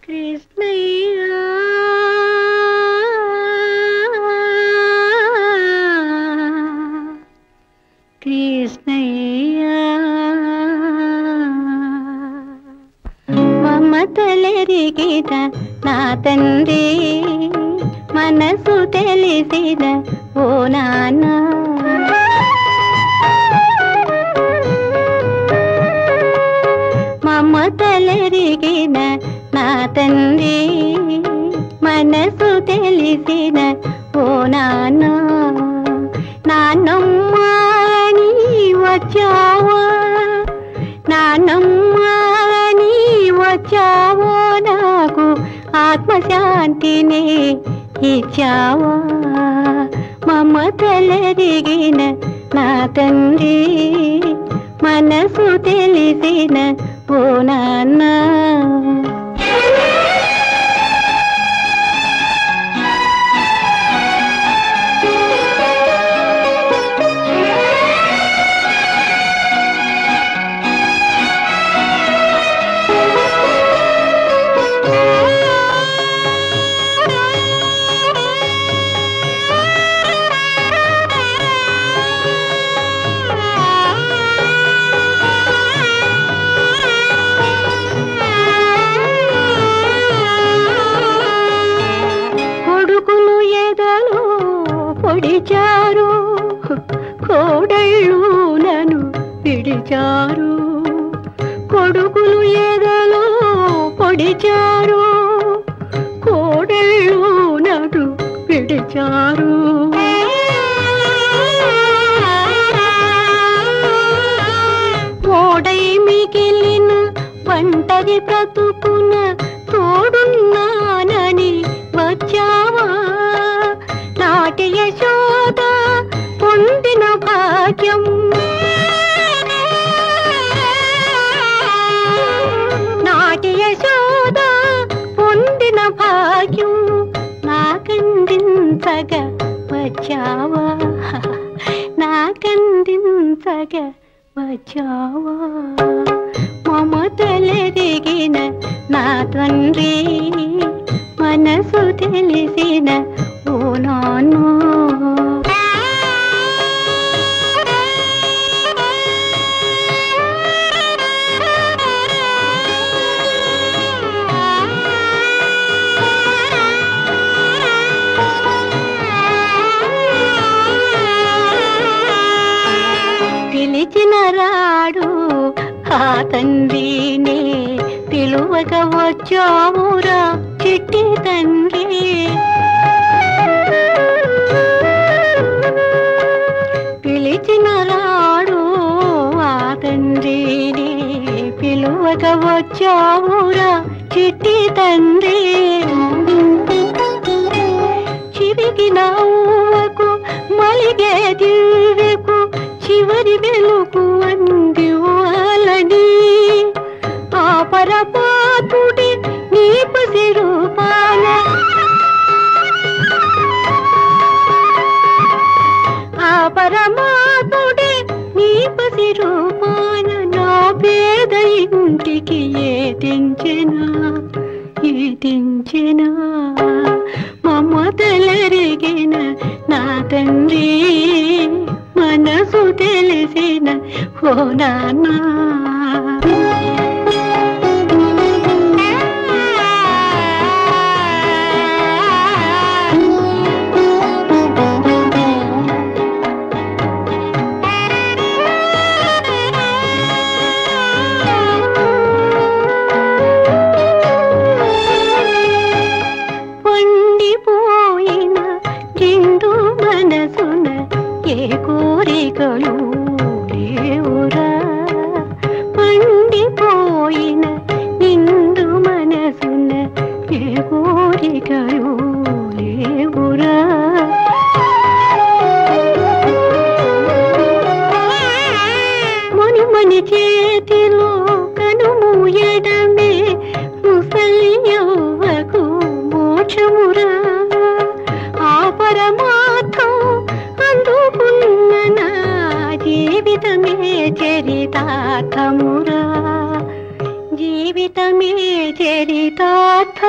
కృష్ణయ్య కృష్ణయ్య మమతలెరిగిన నా తండ్రి మనసు తెలిసిన ఓ నాన్న మమతలెరిగిన నా తండ్రి మనసు తెలిసిన ఓ నాన్న నాన్నమ్మ నీ వచ్చావా నాన్నమ్మ నీ వచ్చావో నాకు ఆత్మశాంతిని ఇచ్చావా మమతలెరిగిన నా తండ్రి మనసు తెలిసిన ఓ నాన్న పొడిచారు కోడళ్ళు నన్ను పిడిచారు కొడుకులు ఎదలో పొడిచారు కోడళ్ళు నన్ను పిడిచారు ఓడై మిగిలిన వంటది బ్రతుకున తోడున్నానని వచ్చావా నాటి యశోద పొందిన భాగ్యం నాటి యశోద పొందిన భాగ్యం నాకందించగా వచ్చావా నాకందించగా వచ్చావా మమతలెరిగిన నా తండ్రి మనసు తెలిసిన ఓ నాన్న పిలిచిన రాడు ఆ తండ్రినే పిలువగా వచ్చావురా చిట్టి తండ్రి పిలిచిన రాడు ఆ తండ్రిని పిలువగా వచ్చావురా చిట్టి తండ్రి చిరిగిన ఊవకు మలిగే దివ్యకు చివరి వెలుగు అందివ్వాలని ఆ పరమాత్ముడి నీ పసి రూపాన ఆ పరమాత్ముడి నీ పసి రూపాన నా పేద ఇంటికి ఏదించెనా మమతలెరిగిన నా తండ్రి మనసు తెలిసిన ఓ నాన్న పండిపోయిన నిండు మనసున ఏ కోరికలు లేవురా పండిపోయిన నిండు మనసున ఏ కోరికలు లేవురా మని చేతిలో కనుమూయడమే ముసలి యవ్వకు మోక్షమురా ఆ పరమాత్మ అందుకున్న నా జీవితమే చరితార్థమురా జీవితమే చరితార్థ